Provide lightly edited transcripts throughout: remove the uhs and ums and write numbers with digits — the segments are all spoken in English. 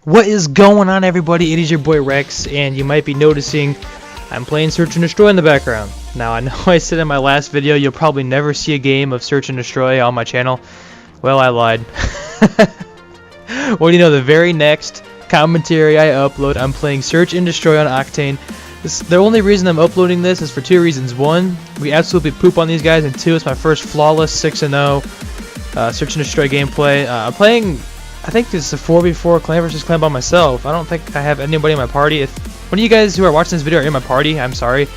What is going on, everybody? It is your boy Rex, and you might be noticing I'm playing Search and Destroy in the background. Now, I know I said in my last video you'll probably never see a game of Search and Destroy on my channel. Well, I lied. Well, you know, the very next commentary I upload, I'm playing Search and Destroy on Octane. The only reason I'm uploading this is for two reasons. One, we absolutely poop on these guys, and two, it's my first flawless 6-0 Search and Destroy gameplay. I'm playing, I think this is a 4v4 clan versus clan by myself. I don't think I have anybody in my party. If one of you guys who are watching this video are in my party, I'm sorry.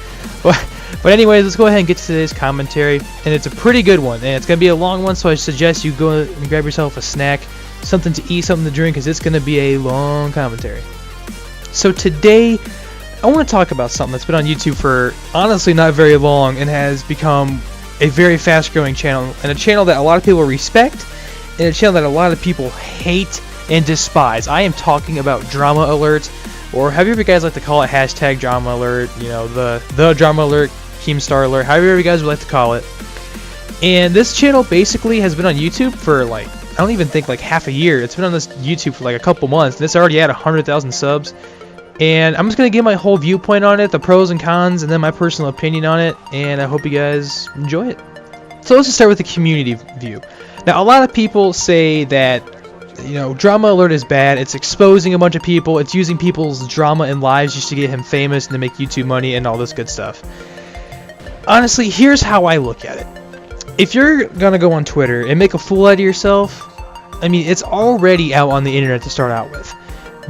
But anyways, let's go ahead and get to today's commentary, and it's a pretty good one, and it's going to be a long one, so I suggest you go and grab yourself a snack, something to eat, something to drink, because it's going to be a long commentary. So today, I want to talk about something that's been on YouTube for honestly not very long and has become a very fast-growing channel, and a channel that a lot of people respect, and a channel that a lot of people hate and despise. I am talking about Drama Alert, or however you guys like to call it, hashtag Drama Alert, you know, the Drama Alert, Keemstar Alert, however you guys would like to call it. And this channel basically has been on YouTube for like, I don't even think like half a year. It's been on this YouTube for like a couple months, and it's already at 100,000 subs. And I'm just going to give my whole viewpoint on it, the pros and cons, and then my personal opinion on it, and I hope you guys enjoy it. So let's just start with the community view. Now, a lot of people say that, you know, Drama Alert is bad, it's exposing a bunch of people, it's using people's drama and lives just to get him famous and to make YouTube money and all this good stuff. Honestly, here's how I look at it. If you're going to go on Twitter and make a fool out of yourself, I mean, it's already out on the internet to start out with.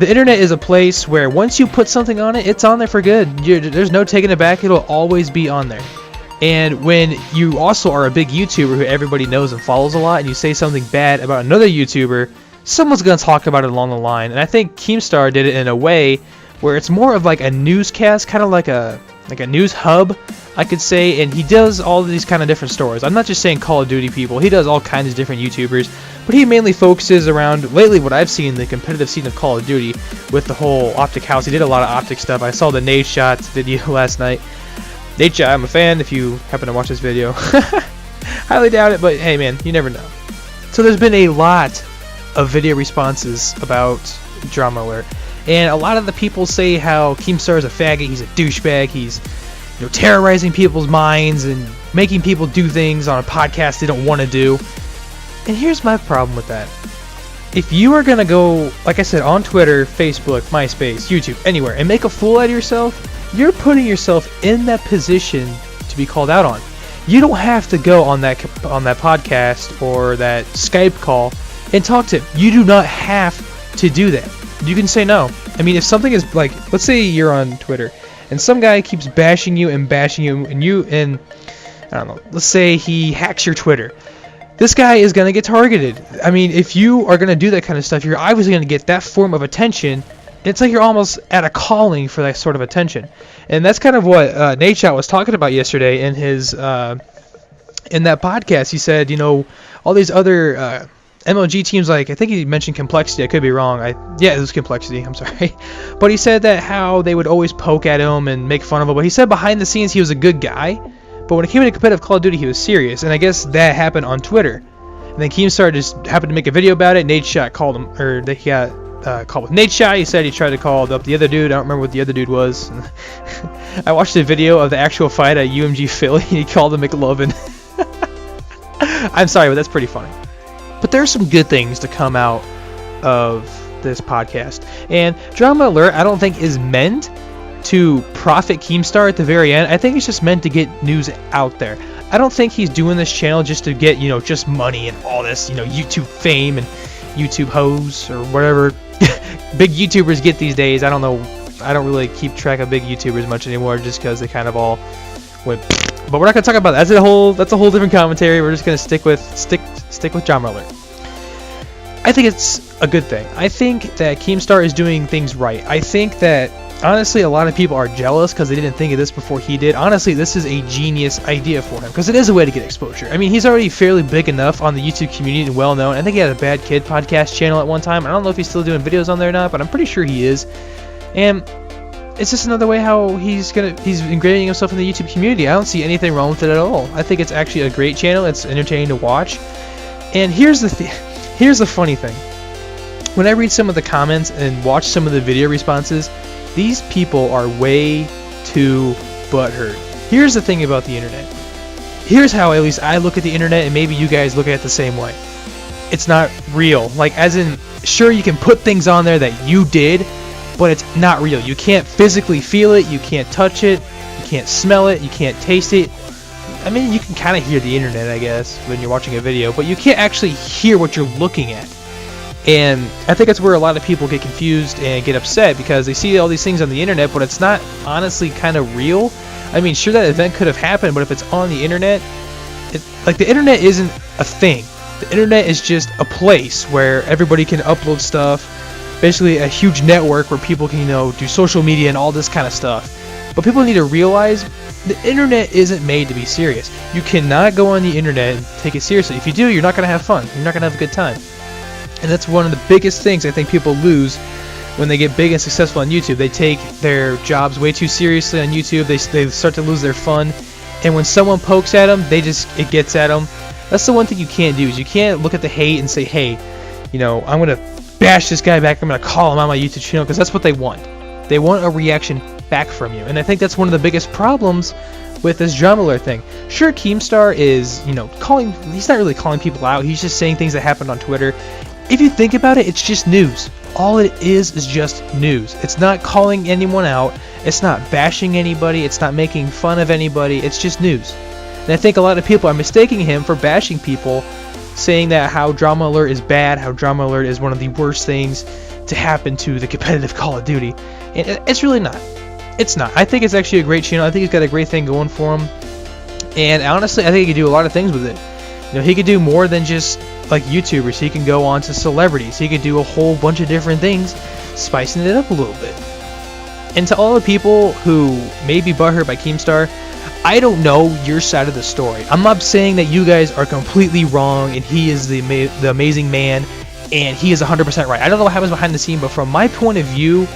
The internet is a place where once you put something on it, it's on there for good. There's no taking it back, it'll always be on there. And when you also are a big YouTuber who everybody knows and follows a lot, and you say something bad about another YouTuber, someone's going to talk about it along the line. And I think Keemstar did it in a way where it's more of like a newscast, kind of like a news hub, I could say, and he does all of these kind of different stories. I'm not just saying Call of Duty people, he does all kinds of different YouTubers, but he mainly focuses around, lately what I've seen, the competitive scene of Call of Duty with the whole Optic House. He did a lot of Optic stuff. I saw the Nade Shots video last night. Nade Shot, I'm a fan if you happen to watch this video. Highly doubt it, but hey man, you never know. So there's been a lot of video responses about Drama Alert, and a lot of the people say how Keemstar is a faggot, he's a douchebag, he's, you know, terrorizing people's minds and making people do things on a podcast they don't want to do. And here's my problem with that. If you are going to go, like I said, on Twitter, Facebook, MySpace, YouTube, anywhere, and make a fool out of yourself, you're putting yourself in that position to be called out on. You don't have to go on that podcast or that Skype call and talk to him. You do not have to do that. You can say no. I mean, if something is like, let's say you're on Twitter and some guy keeps bashing you, and I don't know, let's say he hacks your Twitter. This guy is going to get targeted. I mean, if you are going to do that kind of stuff, you're obviously going to get that form of attention. It's like you're almost at a calling for that sort of attention. And that's kind of what Nate Shot was talking about yesterday in his in that podcast. He said, you know, all these other MLG teams, like, I think he mentioned Complexity, I could be wrong. Yeah, it was Complexity, I'm sorry. But he said that how they would always poke at him and make fun of him. But he said behind the scenes he was a good guy. But when it came to competitive Call of Duty, he was serious, and I guess that happened on Twitter. And then Keemstar just happened to make a video about it. Nade Shot called him, or he got called with Nade Shot. He said he tried to call up the other dude. I don't remember what the other dude was. I watched a video of the actual fight at UMG Philly, and he called him McLovin. I'm sorry, but that's pretty funny. But there are some good things to come out of this podcast. And Drama Alert, I don't think, is meant to profit Keemstar at the very end. I think it's just meant to get news out there. I don't think he's doing this channel just to get, you know, just money and all this, you know, YouTube fame and YouTube hoes or whatever big YouTubers get these days. I don't know. I don't really keep track of big YouTubers much anymore, just because they kind of all went. But we're not gonna talk about that. That's a whole different commentary. We're just gonna stick with Drama Alert. I think it's a good thing. I think that Keemstar is doing things right. I think that, honestly, a lot of people are jealous because they didn't think of this before he did. Honestly, this is a genius idea for him because it is a way to get exposure. I mean, he's already fairly big enough on the YouTube community and well known. I think he had a Bad Kid podcast channel at one time. I don't know if he's still doing videos on there or not, but I'm pretty sure he is. And it's just another way how he's ingraining himself in the YouTube community. I don't see anything wrong with it at all. I think it's actually a great channel. It's entertaining to watch. And here's the funny thing. when I read some of the comments and watch some of the video responses, these people are way too butthurt. Here's the thing about the internet. Here's how at least I look at the internet, and maybe you guys look at it the same way. It's not real. Like, as in, sure, you can put things on there that you did, but it's not real. You can't physically feel it, you can't touch it, you can't smell it, you can't taste it. I mean, you can kind of hear the internet, I guess, when you're watching a video, but you can't actually hear what you're looking at. And I think that's where a lot of people get confused and get upset, because they see all these things on the internet, but it's not honestly kind of real. I mean, sure, that event could have happened, but if it's on the internet, like, the internet isn't a thing. The internet is just a place where everybody can upload stuff, basically a huge network where people can, do social media and all this kind of stuff. But people need to realize the internet isn't made to be serious. You cannot go on the internet and take it seriously. If you do, you're not going to have fun. You're not going to have a good time. And that's one of the biggest things I think people lose when they get big and successful on YouTube. They take their jobs way too seriously on YouTube. They start to lose their fun. And when someone pokes at them, it gets at them. That's the one thing you can't do, is you can't look at the hate and say, hey, I'm going to bash this guy back. I'm going to call him on my YouTube channel, because that's what they want. They want a reaction back from you. And I think that's one of the biggest problems with this drama alert thing. Sure, Keemstar is, he's not really calling people out. He's just saying things that happened on Twitter. If you think about it, it's just news. All it is just news. It's not calling anyone out. It's not bashing anybody. It's not making fun of anybody. It's just news. And I think a lot of people are mistaking him for bashing people, saying that how Drama Alert is bad, how Drama Alert is one of the worst things to happen to the competitive Call of Duty. And it's really not. It's not. I think it's actually a great channel. I think he's got a great thing going for him. And honestly, I think he could do a lot of things with it. He could do more than just like YouTubers. He can go on to celebrities. He could do a whole bunch of different things, spicing it up a little bit. And to all the people who may be butthurt by Keemstar, I don't know your side of the story. I'm not saying that you guys are completely wrong and he is the amazing man and he is 100% right. I don't know what happens behind the scene, but from my point of view,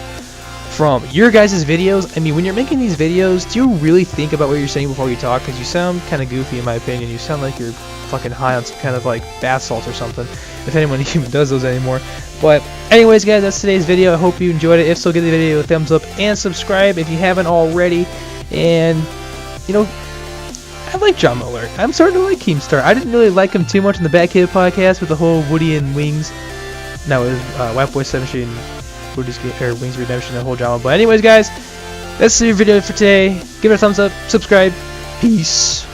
from your guys' videos, I mean, when you're making these videos, do you really think about what you're saying before you talk? Because you sound kind of goofy in my opinion. You sound like you're fucking high on some kind of like bath salts or something, if anyone even does those anymore. But anyways, guys, that's today's video. I hope you enjoyed it. If so, give the video a thumbs up and subscribe if you haven't already. And I like Drama Alert. I'm starting to like Keemstar. I didn't really like him too much in the Bat Kid podcast with the whole Woody and Wings. No, it was White Boy 17, Woody's Wings Redemption, that whole drama. But anyways, guys, that's the video for today. Give it a thumbs up, subscribe, peace.